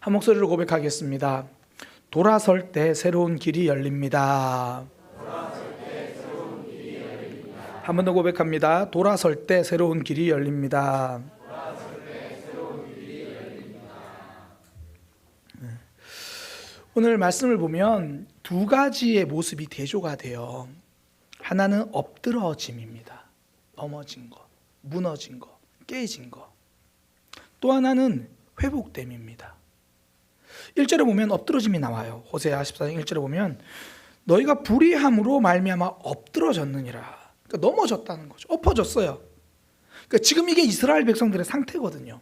한 목소리로 고백하겠습니다. 돌아설 때 새로운 길이 열립니다. 한 번 더 고백합니다. 돌아설 때 새로운 길이 열립니다. 오늘 말씀을 보면 두 가지의 모습이 대조가 돼요. 하나는 엎드러짐입니다. 넘어진 거, 무너진 거, 깨진 거. 또 하나는 회복됨입니다. 1절에 보면 엎드러짐이 나와요. 호세아 14장 1절에 보면 너희가 불의함으로 말미암아 엎드러졌느니라. 그러니까 넘어졌다는 거죠. 엎어졌어요. 그러니까 지금 이게 이스라엘 백성들의 상태거든요.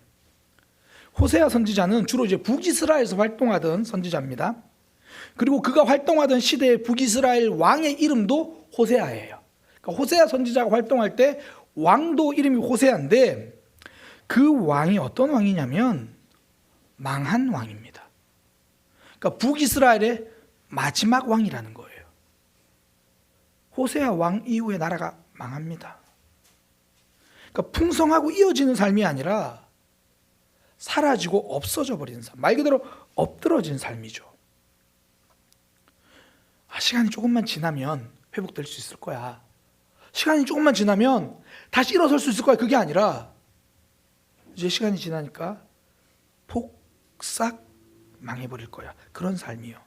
호세아 선지자는 주로 이제 북이스라엘에서 활동하던 선지자입니다. 그리고 그가 활동하던 시대의 북이스라엘 왕의 이름도 호세아예요. 그러니까 호세아 선지자가 활동할 때 왕도 이름이 호세아인데 그 왕이 어떤 왕이냐면 망한 왕입니다. 그러니까 북이스라엘의 마지막 왕이라는 거예요. 호세아 왕 이후에 나라가 망합니다. 그러니까 풍성하고 이어지는 삶이 아니라 사라지고 없어져 버리는 삶, 말 그대로 엎드러진 삶이죠. 시간이 조금만 지나면 회복될 수 있을 거야. 시간이 조금만 지나면 다시 일어설 수 있을 거야. 그게 아니라 이제 시간이 지나니까 폭삭 망해버릴 거야. 그런 삶이요.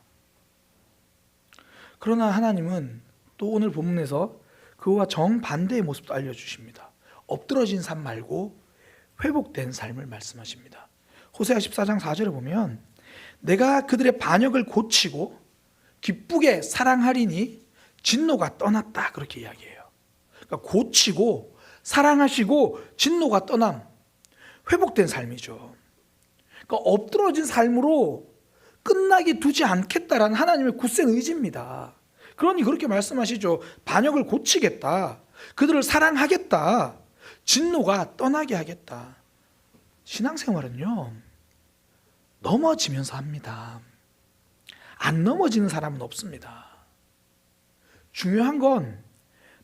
그러나 하나님은 또 오늘 본문에서 그와 정반대의 모습도 알려주십니다. 엎드러진 삶 말고 회복된 삶을 말씀하십니다. 호세아 14장 4절에 보면 내가 그들의 반역을 고치고 기쁘게 사랑하리니 진노가 떠났다, 그렇게 이야기해요. 그러니까 고치고 사랑하시고 진노가 떠남, 회복된 삶이죠. 그러니까 엎드러진 삶으로 끝나게 두지 않겠다라는 하나님의 굳센 의지입니다. 그러니 그렇게 말씀하시죠. 반역을 고치겠다, 그들을 사랑하겠다, 진노가 떠나게 하겠다. 신앙생활은요, 넘어지면서 합니다. 안 넘어지는 사람은 없습니다. 중요한 건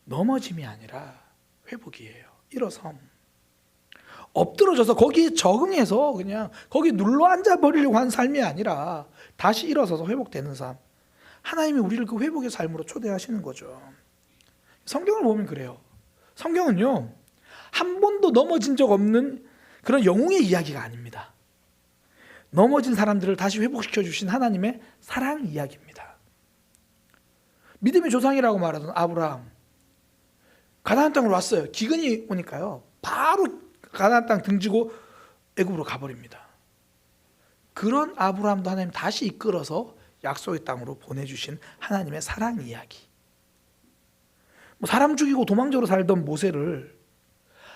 넘어짐이 아니라 회복이에요. 일어섬. 엎드러져서 거기에 적응해서 그냥 거기 눌러 앉아 버리려고 하는 삶이 아니라 다시 일어서서 회복되는 삶. 하나님이 우리를 그 회복의 삶으로 초대하시는 거죠. 성경을 보면 그래요. 성경은요, 한 번도 넘어진 적 없는 그런 영웅의 이야기가 아닙니다. 넘어진 사람들을 다시 회복시켜 주신 하나님의 사랑 이야기입니다. 믿음의 조상이라고 말하던 아브라함, 가나안 땅으로 왔어요. 기근이 오니까요, 바로 가나안 땅 등지고 애굽으로 가버립니다. 그런 아브라함도 하나님 다시 이끌어서 약속의 땅으로 보내주신 하나님의 사랑 이야기. 사람 죽이고 도망자로 살던 모세를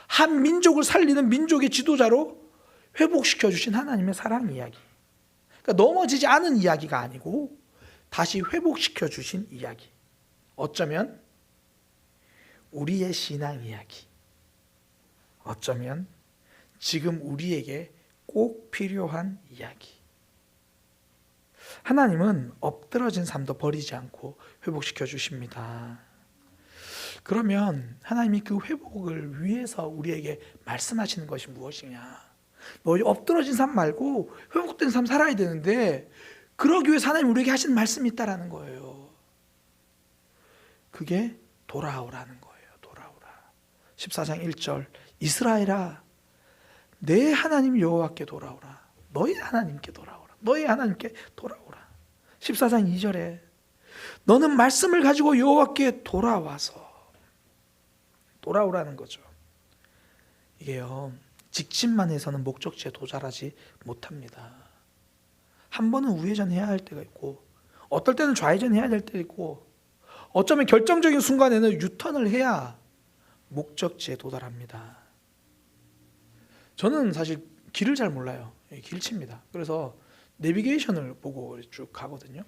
한 민족을 살리는 민족의 지도자로 회복시켜 주신 하나님의 사랑 이야기. 그러니까 넘어지지 않은 이야기가 아니고 다시 회복시켜 주신 이야기. 어쩌면 우리의 신앙 이야기. 어쩌면 지금 우리에게 꼭 필요한 이야기. 하나님은 엎드러진 삶도 버리지 않고 회복시켜 주십니다. 그러면 하나님이 그 회복을 위해서 우리에게 말씀하시는 것이 무엇이냐? 너 엎드러진 삶 말고 회복된 삶 살아야 되는데 그러기 위해서 하나님이 우리에게 하시는 말씀이 있다라는 거예요. 그게 돌아오라는 거예요. 돌아오라. 14장 1절 이스라엘아 내 하나님 여호와께 돌아오라. 너희 하나님께 돌아오라. 너희 하나님께 돌아오라. 14장 2절에 너는 말씀을 가지고 여호와께 돌아와서 돌아오라는 거죠. 이게요, 직진만 해서는 목적지에 도달하지 못합니다. 한 번은 우회전해야 할 때가 있고 어떨 때는 좌회전해야 될 때가 있고 어쩌면 결정적인 순간에는 유턴을 해야 목적지에 도달합니다. 저는 사실 길을 잘 몰라요. 길치입니다. 그래서 내비게이션을 보고 쭉 가거든요.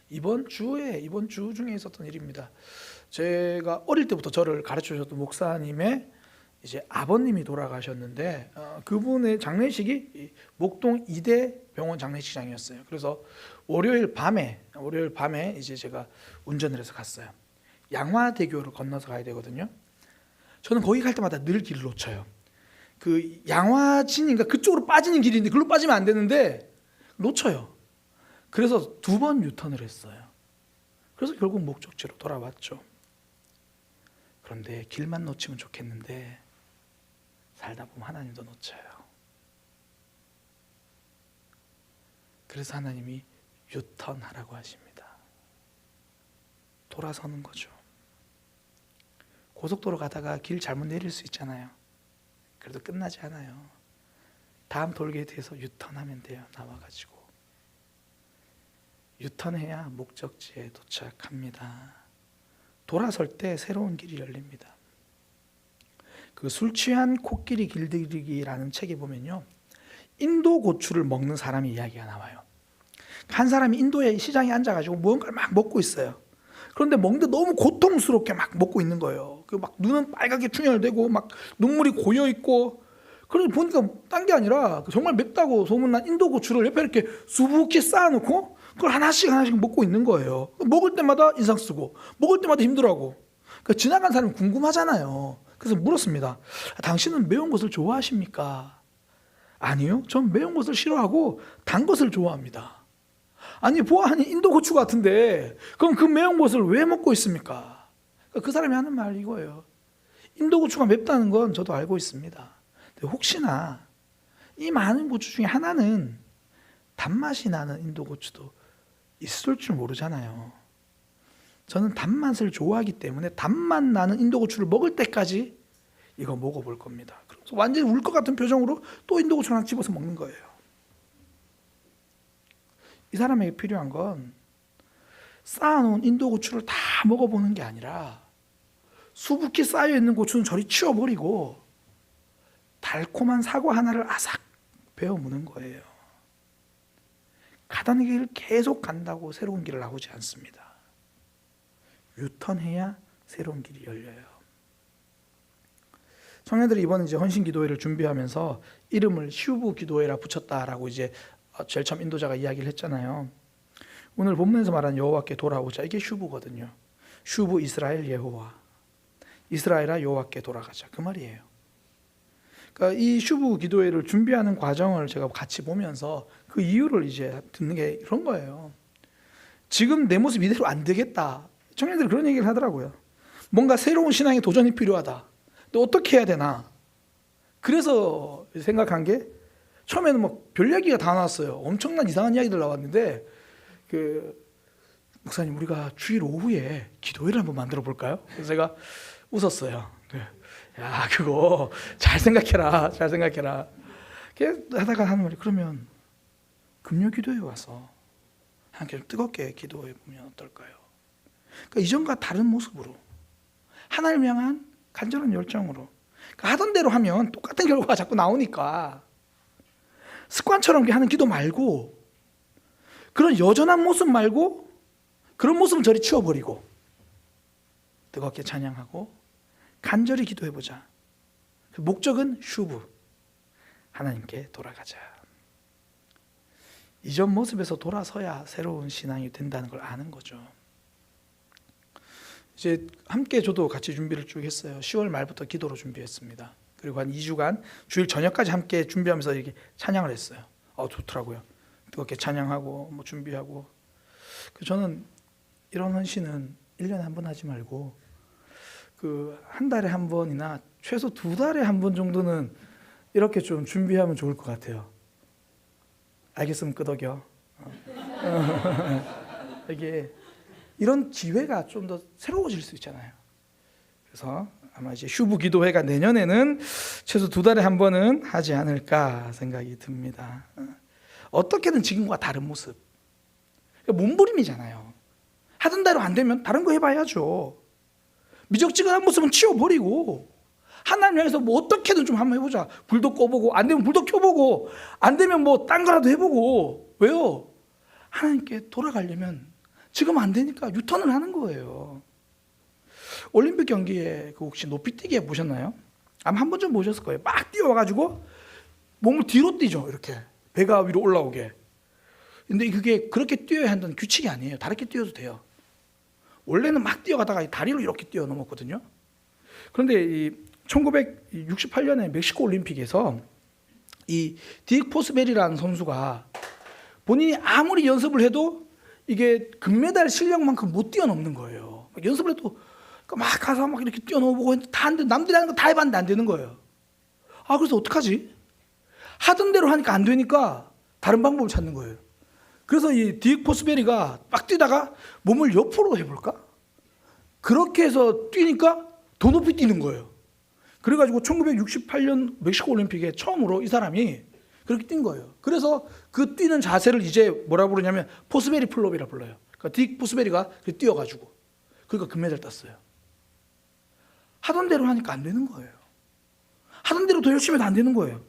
이번 주 중에 있었던 일입니다. 제가 어릴 때부터 저를 가르쳐 주셨던 목사님의 이제 아버님이 돌아가셨는데 그분의 장례식이 목동 이대 병원 장례식장이었어요. 그래서 월요일 밤에 이제 제가 운전을 해서 갔어요. 양화대교를 건너서 가야 되거든요. 저는 거기 갈 때마다 늘 길을 놓쳐요. 그 양화진인가 그쪽으로 빠지는 길인데 그걸로 빠지면 안 되는데 놓쳐요. 그래서 2번 유턴을 했어요. 그래서 결국 목적지로 돌아왔죠. 그런데 길만 놓치면 좋겠는데 살다 보면 하나님도 놓쳐요. 그래서 하나님이 유턴하라고 하십니다. 돌아서는 거죠. 고속도로 가다가 길 잘못 내릴 수 있잖아요. 그래도 끝나지 않아요. 다음 돌게이트에서 유턴하면 돼요. 나와가지고 유턴해야 목적지에 도착합니다. 돌아설 때 새로운 길이 열립니다. 그 술 취한 코끼리 길들이기라는 책에 보면요, 인도 고추를 먹는 사람의 이야기가 나와요. 한 사람이 인도의 시장에 앉아가지고 무언가를 막 먹고 있어요. 그런데 먹는데 너무 고통스럽게 막 먹고 있는 거예요. 그 막 눈은 빨갛게 충혈되고 막 눈물이 고여 있고. 그러고 보니까 딴 게 아니라 정말 맵다고 소문난 인도 고추를 옆에 이렇게 수북히 쌓아놓고 그걸 하나씩 먹고 있는 거예요. 먹을 때마다 인상 쓰고 먹을 때마다 힘들어하고. 그러니까 지나간 사람이 궁금하잖아요. 그래서 물었습니다. 당신은 매운 것을 좋아하십니까? 아니요, 전 매운 것을 싫어하고 단 것을 좋아합니다. 아니 보아하니 인도 고추 같은데 그럼 그 매운 것을 왜 먹고 있습니까? 그 사람이 하는 말이 이거예요. 인도 고추가 맵다는 건 저도 알고 있습니다. 근데 혹시나 이 많은 고추 중에 하나는 단맛이 나는 인도 고추도 있을 줄 모르잖아요. 저는 단맛을 좋아하기 때문에 단맛 나는 인도 고추를 먹을 때까지 이거 먹어볼 겁니다. 그래서 완전히 울 것 같은 표정으로 또 인도 고추를 하나 집어서 먹는 거예요. 이 사람에게 필요한 건 쌓아놓은 인도 고추를 다 먹어보는 게 아니라 수북히 쌓여있는 고추는 저리 치워버리고 달콤한 사과 하나를 아삭 베어 무는 거예요. 가던 길을 계속 간다고 새로운 길을 나오지 않습니다. 유턴해야 새로운 길이 열려요. 청년들이 이번에 이제 헌신 기도회를 준비하면서 이름을 슈브 기도회라 붙였다라고 이제 제일 처음 인도자가 이야기를 했잖아요. 오늘 본문에서 말하는 여호와께 돌아오자, 이게 슈브거든요. 슈브 이스라엘 예호와, 이스라엘아 여호와께 돌아가자, 그 말이에요. 그러니까 이 슈브 기도회를 준비하는 과정을 제가 같이 보면서 그 이유를 이제 듣는 게 이런 거예요. 지금 내 모습 이대로 안 되겠다. 청년들이 그런 얘기를 하더라고요. 뭔가 새로운 신앙의 도전이 필요하다. 근데 어떻게 해야 되나? 그래서 생각한 게, 처음에는 뭐 별 이야기가 다 나왔어요. 엄청난 이상한 이야기들 나왔는데, 목사님 우리가 주일 오후에 기도회를 한번 만들어 볼까요? 그래서 제가 웃었어요. 야, 그거 잘 생각해라, 잘 생각해라. 하다가 하는 말이, 그러면 금요 기도회 와서 함께 좀 뜨겁게 기도해 보면 어떨까요? 그러니까 이전과 다른 모습으로, 하나님을 향한 간절한 열정으로. 그러니까 하던 대로 하면 똑같은 결과가 자꾸 나오니까 습관처럼 하는 기도 말고, 그런 여전한 모습 말고 그런 모습은 저리 치워버리고 뜨겁게 찬양하고 간절히 기도해보자. 목적은 슈브, 하나님께 돌아가자. 이전 모습에서 돌아서야 새로운 신앙이 된다는 걸 아는 거죠. 이제 함께 저도 같이 준비를 쭉 했어요. 10월 말부터 기도로 준비했습니다. 그리고 한 2주간 주일 저녁까지 함께 준비하면서 이렇게 찬양을 했어요. 좋더라고요. 뜨겁게 찬양하고 뭐 준비하고. 저는 이런 헌신은 1년에 한 번 하지 말고 한 달에 한 번이나 최소 2달에 한 번 정도는 이렇게 좀 준비하면 좋을 것 같아요. 알겠으면 끄덕여. 이게 이런 기회가 좀 더 새로워질 수 있잖아요. 그래서 아마 이제 슈브 기도회가 내년에는 최소 2달에 한 번은 하지 않을까 생각이 듭니다. 어떻게든 지금과 다른 모습. 몸부림이잖아요. 하던 대로 안 되면 다른 거 해봐야죠. 미적지근한 모습은 치워버리고 하나님 향해서 뭐 어떻게든 좀 한번 해보자. 불도 꺼보고, 안 되면 불도 켜보고, 안 되면 뭐 딴 거라도 해보고. 왜요? 하나님께 돌아가려면 지금 안 되니까 유턴을 하는 거예요. 올림픽 경기에 혹시 높이뛰기 보셨나요? 아마 한 번쯤 보셨을 거예요. 막 뛰어와가지고 몸을 뒤로 뛰죠. 이렇게 배가 위로 올라오게. 근데 그게 그렇게 뛰어야 한다는 규칙이 아니에요. 다르게 뛰어도 돼요. 원래는 막 뛰어가다가 다리로 이렇게 뛰어넘었거든요. 그런데 이 1968년에 멕시코 올림픽에서 이 디익 포스벨이라는 선수가 본인이 아무리 연습을 해도 이게 금메달 실력만큼 못 뛰어넘는 거예요. 연습을 해도 막 가서 막 이렇게 뛰어넘어보고 다 안 돼. 남들이 하는 거 다 해봤는데 안 되는 거예요. 아, 그래서 어떡하지? 하던 대로 하니까 안 되니까 다른 방법을 찾는 거예요. 그래서 이 딕 포스베리가 막 뛰다가 몸을 옆으로 해볼까? 그렇게 해서 뛰니까 더 높이 뛰는 거예요. 그래가지고 1968년 멕시코 올림픽에 처음으로 이 사람이 그렇게 뛴 거예요. 그래서 그 뛰는 자세를 이제 뭐라 부르냐면 포스베리 플롭이라 불러요. 그러니까 딕 포스베리가 뛰어가지고 그러니까 금메달 땄어요. 하던 대로 하니까 안 되는 거예요. 하던 대로 더 열심히 해도 안 되는 거예요.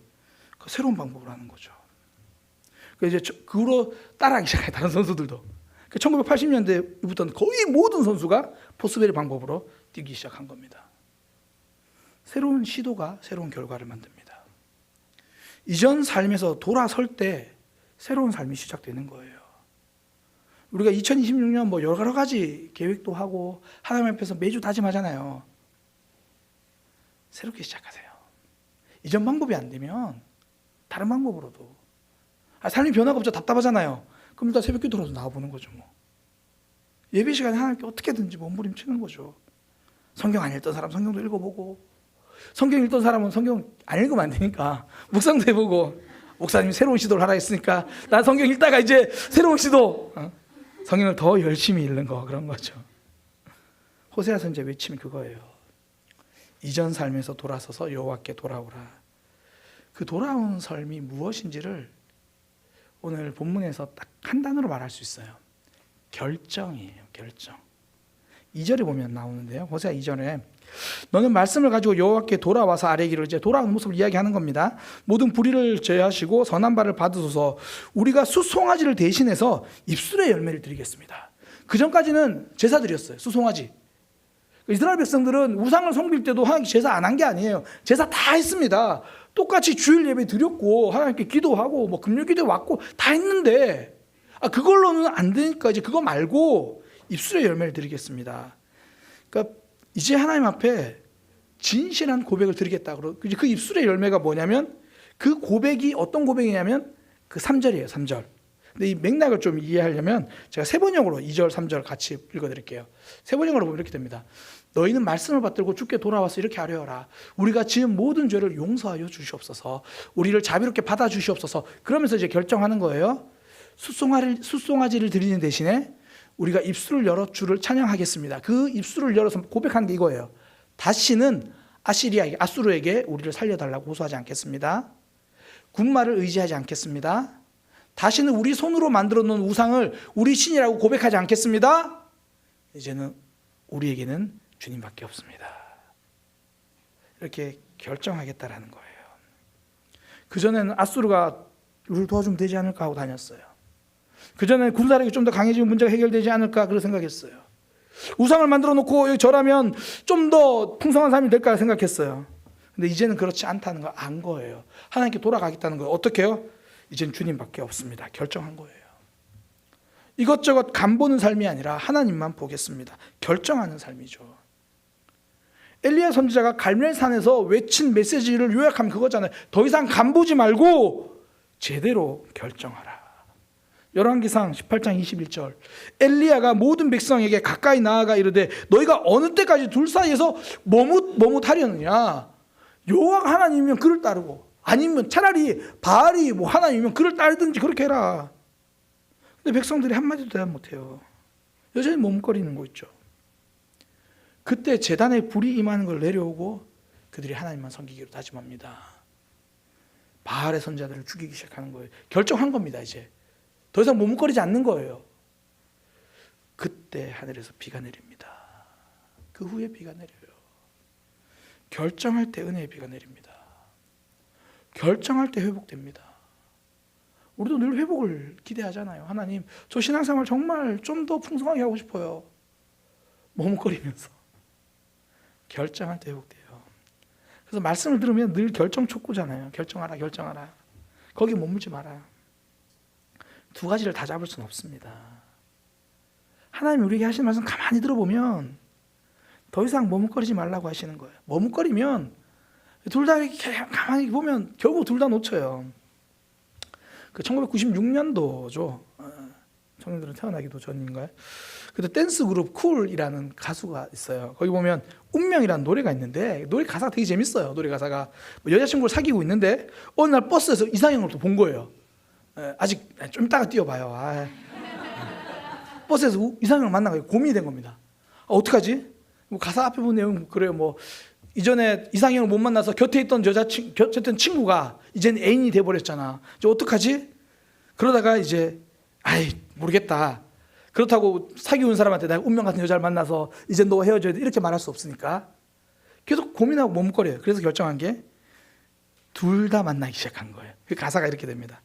그 새로운 방법을 하는 거죠. 이제 그 후로 따라하기 시작해요. 다른 선수들도. 1980년대부터는 거의 모든 선수가 포스베리 방법으로 뛰기 시작한 겁니다. 새로운 시도가 새로운 결과를 만듭니다. 이전 삶에서 돌아설 때 새로운 삶이 시작되는 거예요. 우리가 2026년 뭐 여러 가지 계획도 하고 하나님 앞에서 매주 다짐하잖아요. 새롭게 시작하세요. 이전 방법이 안 되면 다른 방법으로도. 삶이 변화가 없죠. 답답하잖아요. 그럼 일단 새벽 기도라도 나와보는 거죠. 뭐. 예배 시간에 하나님께 어떻게든지 몸부림치는 거죠. 성경 안 읽던 사람 성경도 읽어보고, 성경 읽던 사람은 성경 안 읽으면 안 되니까 묵상도 해보고, 목사님이 새로운 시도를 하라 했으니까 난 성경 읽다가 이제 새로운 시도, 성경을 더 열심히 읽는 거, 그런 거죠. 호세아 선지자 외침이 그거예요. 이전 삶에서 돌아서서 여호와께 돌아오라. 그 돌아온 삶이 무엇인지를 오늘 본문에서 딱 한 단어로 말할 수 있어요. 결정이에요. 결정. 2절에 보면 나오는데요. 호세아 2절에 너는 말씀을 가지고 여호와께 돌아와서 아뢰기를, 이제 돌아오는 모습을 이야기하는 겁니다. 모든 불의를 제하시고 선한 바를 받으소서. 우리가 수송아지를 대신해서 입술의 열매를 드리겠습니다. 그 전까지는 제사드렸어요. 수송아지. 이스라엘 백성들은 우상을 섬길 때도 하나님께 제사 안 한 게 아니에요. 제사 다 했습니다. 똑같이 주일 예배 드렸고 하나님께 기도하고 뭐 금요 기도에 왔고 다 했는데, 그걸로는 안 되니까 이제 그거 말고 입술의 열매를 드리겠습니다. 그러니까 이제 하나님 앞에 진실한 고백을 드리겠다. 그 입술의 열매가 뭐냐면, 그 고백이 어떤 고백이냐면 그 3절이에요. 3절. 근데 이 맥락을 좀 이해하려면 제가 세번역으로 2절, 3절 같이 읽어드릴게요. 세번역으로 보면 이렇게 됩니다. 너희는 말씀을 받들고 주께 돌아와서 이렇게 하려라. 우리가 지은 모든 죄를 용서하여 주시옵소서. 우리를 자비롭게 받아 주시옵소서. 그러면서 이제 결정하는 거예요. 숫송아지를 드리는 대신에 우리가 입술을 열어 주를 찬양하겠습니다. 그 입술을 열어서 고백한 게 이거예요. 다시는 아수르에게 우리를 살려달라고 호소하지 않겠습니다. 군마를 의지하지 않겠습니다. 다시는 우리 손으로 만들어 놓은 우상을 우리 신이라고 고백하지 않겠습니다. 이제는 우리에게는 주님밖에 없습니다. 이렇게 결정하겠다라는 거예요. 그전에는 아수르가 우리를 도와주면 되지 않을까 하고 다녔어요. 그전에는 군사력이 좀 더 강해지면 문제가 해결되지 않을까 그런 생각했어요. 우상을 만들어 놓고 절하면 좀 더 풍성한 삶이 될까 생각했어요. 근데 이제는 그렇지 않다는 걸 안 거예요. 하나님께 돌아가겠다는 거예요. 어떻게 해요? 이제는 주님밖에 없습니다. 결정한 거예요. 이것저것 간보는 삶이 아니라 하나님만 보겠습니다. 결정하는 삶이죠. 엘리야 선지자가 갈멜산에서 외친 메시지를 요약하면 그거잖아요. 더 이상 간보지 말고 제대로 결정하라. 열왕기상 18장 21절. 엘리야가 모든 백성에게 가까이 나아가 이르되 너희가 어느 때까지 둘 사이에서 머뭇하려느냐. 여호와가 하나님이면 그를 따르고, 아니면 차라리 바알이 뭐 하나님이면 그를 따르든지 그렇게 해라. 근데 백성들이 한마디도 대답 못해요. 여전히 머뭇거리는 거 있죠. 그때 제단에 불이 임하는 걸 내려오고 그들이 하나님만 섬기기로 다짐합니다. 바알의 선자들을 죽이기 시작하는 거예요. 결정한 겁니다. 이제 더 이상 머뭇거리지 않는 거예요. 그때 하늘에서 비가 내립니다. 그 후에 비가 내려요. 결정할 때 은혜의 비가 내립니다. 결정할 때 회복됩니다. 우리도 늘 회복을 기대하잖아요. 하나님, 저 신앙생활 정말 좀 더 풍성하게 하고 싶어요. 머뭇거리면서. 결정할 때 회복돼요. 그래서 말씀을 들으면 늘 결정 촉구잖아요. 결정하라, 결정하라. 거기 머물지 마라. 두 가지를 다 잡을 수는 없습니다. 하나님이 우리에게 하시는 말씀 가만히 들어보면 더 이상 머뭇거리지 말라고 하시는 거예요. 머뭇거리면 둘 다 이렇게 가만히 보면 결국 둘 다 놓쳐요. 그 1996년도죠. 청년들은 태어나기도 전인가요? 그때 댄스 그룹 쿨이라는 가수가 있어요. 거기 보면 운명이라는 노래가 있는데 노래 가사가 되게 재밌어요. 노래 가사가 뭐 여자친구를 사귀고 있는데 어느 날 버스에서 이상형을 또 본 거예요. 아직 좀 이따가 뛰어봐요. 버스에서 이상형을 만나서 고민이 된 겁니다. 어떡하지? 뭐 가사 앞에 보면 내용 그래요. 뭐 이전에 이상형을 못 만나서 곁에 있던 곁에 친구가 이제는 애인이 돼버렸잖아. 이제 어떡하지? 그러다가 이제 모르겠다. 그렇다고 사귀온 사람한테 내가 운명 같은 여자를 만나서 이제 너 헤어져야 돼 이렇게 말할 수 없으니까 계속 고민하고 머뭇거려요. 그래서 결정한 게 둘 다 만나기 시작한 거예요. 그 가사가 이렇게 됩니다.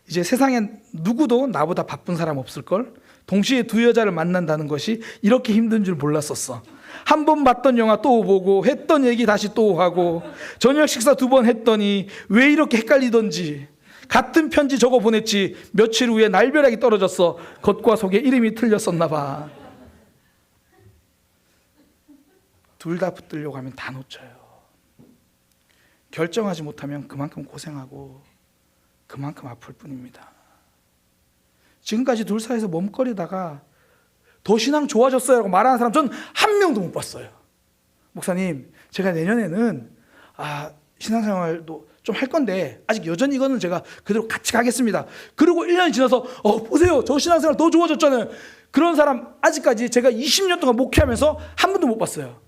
이제 세상엔 누구도 나보다 바쁜 사람 없을걸? 동시에 두 여자를 만난다는 것이 이렇게 힘든 줄 몰랐었어. 한 번 봤던 영화 또 보고 했던 얘기 다시 또 하고 저녁 식사 2번 했더니 왜 이렇게 헷갈리던지 같은 편지 적어 보냈지 며칠 후에 날벼락이 떨어졌어. 겉과 속에 이름이 틀렸었나 봐. 둘 다 붙들려고 하면 다 놓쳐요. 결정하지 못하면 그만큼 고생하고 그만큼 아플 뿐입니다. 지금까지 둘 사이에서 머뭇거리다가 더 신앙 좋아졌어요 라고 말하는 사람 전 한 명도 못 봤어요. 목사님, 제가 내년에는 신앙생활도 좀 할 건데 아직 여전히 이거는 제가 그대로 같이 가겠습니다. 그리고 1년이 지나서 보세요, 저 신앙생활 더 좋아졌잖아요. 그런 사람 아직까지 제가 20년 동안 목회하면서 한 번도 못 봤어요.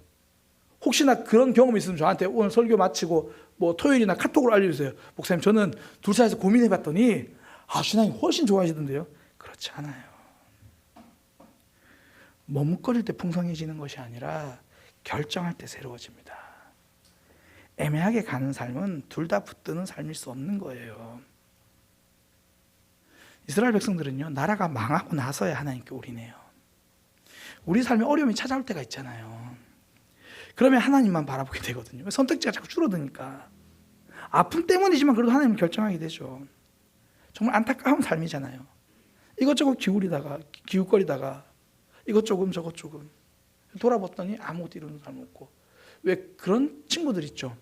혹시나 그런 경험이 있으면 저한테 오늘 설교 마치고 뭐 토요일이나 카톡으로 알려주세요. 목사님, 저는 둘 사이에서 고민해봤더니 신앙이 훨씬 좋아지던데요. 그렇지 않아요. 머뭇거릴 때 풍성해지는 것이 아니라 결정할 때 새로워집니다. 애매하게 가는 삶은 둘 다 붙드는 삶일 수 없는 거예요. 이스라엘 백성들은요, 나라가 망하고 나서야 하나님께 올인해요. 우리 삶에 어려움이 찾아올 때가 있잖아요. 그러면 하나님만 바라보게 되거든요. 선택지가 자꾸 줄어드니까. 아픔 때문이지만 그래도 하나님을 결정하게 되죠. 정말 안타까운 삶이잖아요. 이것저것 기웃거리다가 이것 조금 저것 조금 돌아봤더니 아무것도 이루는 사람 없고. 왜 그런 친구들 있죠.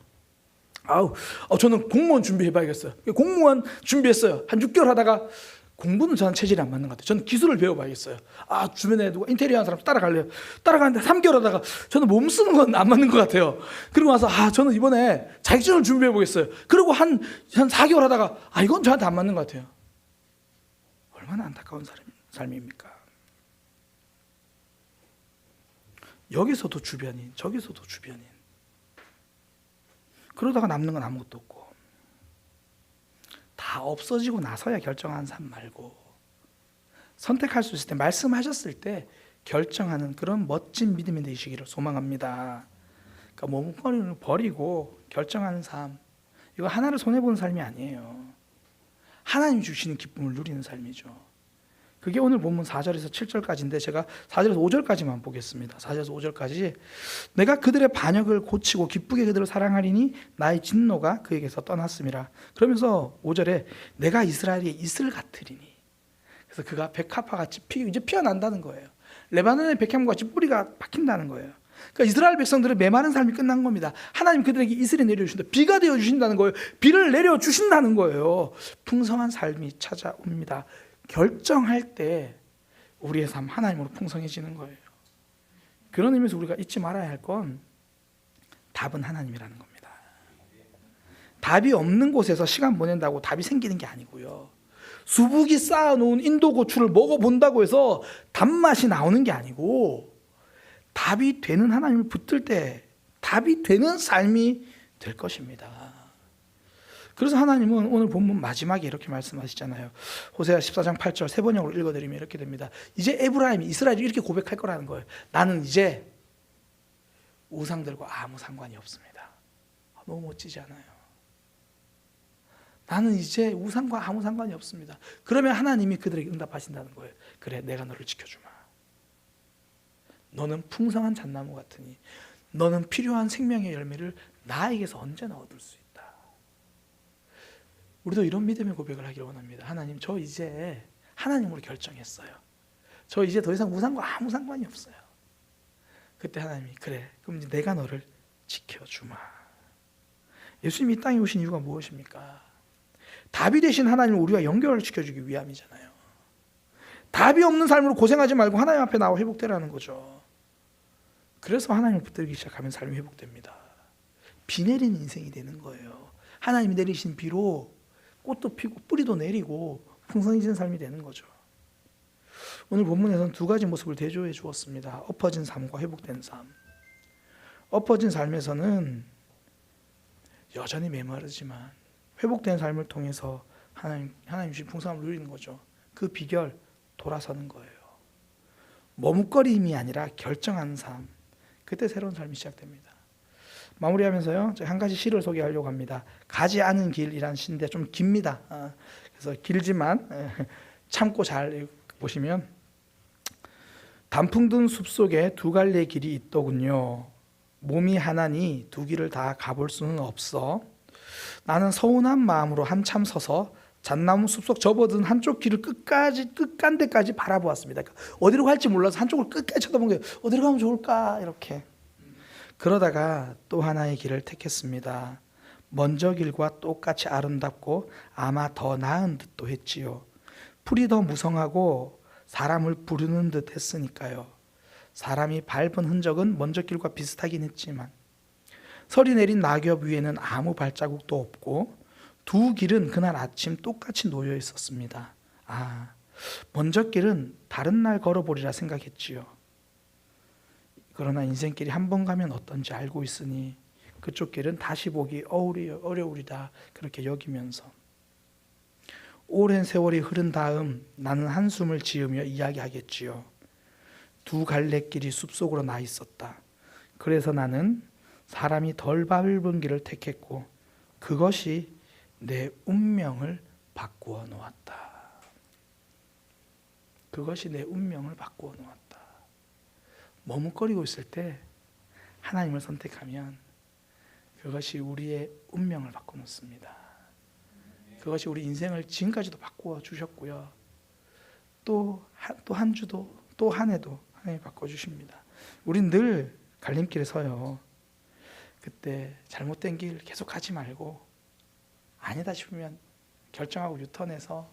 저는 공무원 준비해봐야겠어요. 공무원 준비했어요. 한 6개월 하다가 공부는 저는 체질이 안 맞는 것 같아요. 저는 기술을 배워봐야겠어요. 주변에 누가 인테리어 하는 사람 따라갈래요. 따라가는데 3개월 하다가 저는 몸 쓰는 건 안 맞는 것 같아요. 그리고 나서 저는 이번에 자격증을 준비해보겠어요. 그리고 한 4개월 하다가 이건 저한테 안 맞는 것 같아요. 얼마나 안타까운 삶입니까? 여기서도 주변인, 저기서도 주변인. 그러다가 남는 건 아무것도 없고. 다 없어지고 나서야 결정하는 삶 말고 선택할 수 있을 때, 말씀하셨을 때 결정하는 그런 멋진 믿음이 되시기를 소망합니다. 그러니까 머뭇거림을 버리고 결정하는 삶, 이거 하나를 손해보는 삶이 아니에요. 하나님 주시는 기쁨을 누리는 삶이죠. 그게 오늘 본문 4절에서 7절까지인데 제가 4절에서 5절까지만 보겠습니다. 4절에서 5절까지. 내가 그들의 반역을 고치고 기쁘게 그들을 사랑하리니 나의 진노가 그에게서 떠났음이라. 그러면서 5절에 내가 이스라엘의 이슬 같으리니. 그래서 그가 백합화같이 이제 피어난다는 거예요. 레바논의 백향과같이 뿌리가 박힌다는 거예요. 그러니까 이스라엘 백성들의 메마른 삶이 끝난 겁니다. 하나님 그들에게 이슬이 내려주신다. 비가 되어주신다는 거예요. 비를 내려주신다는 거예요. 풍성한 삶이 찾아옵니다. 결정할 때 우리의 삶 하나님으로 풍성해지는 거예요. 그런 의미에서 우리가 잊지 말아야 할 건 답은 하나님이라는 겁니다. 답이 없는 곳에서 시간 보낸다고 답이 생기는 게 아니고요. 수북이 쌓아놓은 인도 고추를 먹어본다고 해서 단맛이 나오는 게 아니고 답이 되는 하나님을 붙들 때 답이 되는 삶이 될 것입니다. 그래서 하나님은 오늘 본문 마지막에 이렇게 말씀하시잖아요. 호세아 14장 8절 세 번역으로 읽어드리면 이렇게 됩니다. 이제 에브라임이, 이스라엘이 이렇게 고백할 거라는 거예요. 나는 이제 우상들과 아무 상관이 없습니다. 너무 멋지지 않아요? 나는 이제 우상과 아무 상관이 없습니다. 그러면 하나님이 그들에게 응답하신다는 거예요. 그래, 내가 너를 지켜주마. 너는 풍성한 잣나무 같으니 너는 필요한 생명의 열매를 나에게서 언제나 얻을 수 있다. 우리도 이런 믿음의 고백을 하기를 원합니다. 하나님, 저 이제 하나님으로 결정했어요. 저 이제 더 이상 우상과 아무 상관이 없어요. 그때 하나님이 그래, 그럼 이제 내가 너를 지켜주마. 예수님이 이 땅에 오신 이유가 무엇입니까? 답이 되신 하나님을 우리와 연결시켜주기 위함이잖아요. 답이 없는 삶으로 고생하지 말고 하나님 앞에 나와 회복되라는 거죠. 그래서 하나님을 붙들기 시작하면 삶이 회복됩니다. 비 내리는 인생이 되는 거예요. 하나님이 내리신 비로 꽃도 피고 뿌리도 내리고 풍성해지는 삶이 되는 거죠. 오늘 본문에서는 두 가지 모습을 대조해 주었습니다. 엎어진 삶과 회복된 삶. 엎어진 삶에서는 여전히 메마르지만 회복된 삶을 통해서 하나님 주신 풍성함을 누리는 거죠. 그 비결, 돌아서는 거예요. 머뭇거림이 아니라 결정하는 삶. 그때 새로운 삶이 시작됩니다. 마무리하면서요, 제가 한 가지 시를 소개하려고 합니다. 가지 않은 길이라는 시인데 좀 깁니다. 그래서 길지만 참고 잘 보시면, 단풍 든 숲속에 두 갈래의 길이 있더군요. 몸이 하나니 두 길을 다 가볼 수는 없어. 나는 서운한 마음으로 한참 서서 잣나무 숲속 접어든 한쪽 길을 끝간데까지 바라보았습니다. 그러니까 어디로 갈지 몰라서 한쪽을 끝까지 쳐다본 거예요. 어디로 가면 좋을까 이렇게. 그러다가 또 하나의 길을 택했습니다. 먼저 길과 똑같이 아름답고 아마 더 나은 듯도 했지요. 풀이 더 무성하고 사람을 부르는 듯 했으니까요. 사람이 밟은 흔적은 먼저 길과 비슷하긴 했지만 설이 내린 낙엽 위에는 아무 발자국도 없고 두 길은 그날 아침 똑같이 놓여 있었습니다. 먼저 길은 다른 날 걸어보리라 생각했지요. 그러나 인생길이 한 번 가면 어떤지 알고 있으니 그쪽 길은 다시 보기 어려우리다 그렇게 여기면서 오랜 세월이 흐른 다음 나는 한숨을 지으며 이야기하겠지요. 두 갈래길이 숲속으로 나 있었다. 그래서 나는 사람이 덜 밟은 길을 택했고 그것이 내 운명을 바꾸어 놓았다. 그것이 내 운명을 바꾸어 놓았다. 머뭇거리고 있을 때 하나님을 선택하면 그것이 우리의 운명을 바꿔 놓습니다. 그것이 우리 인생을 지금까지도 바꾸어 주셨고요. 또 한 주도 또 한 해도 하나님이 바꿔 주십니다. 우린 늘 갈림길에 서요. 그때 잘못된 길 계속 가지 말고 아니다 싶으면 결정하고 유턴해서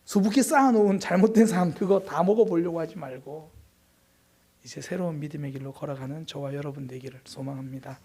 수북히 쌓아놓은 잘못된 삶 그거 다 먹어보려고 하지 말고 이제 새로운 믿음의 길로 걸어가는 저와 여러분 되기를 소망합니다.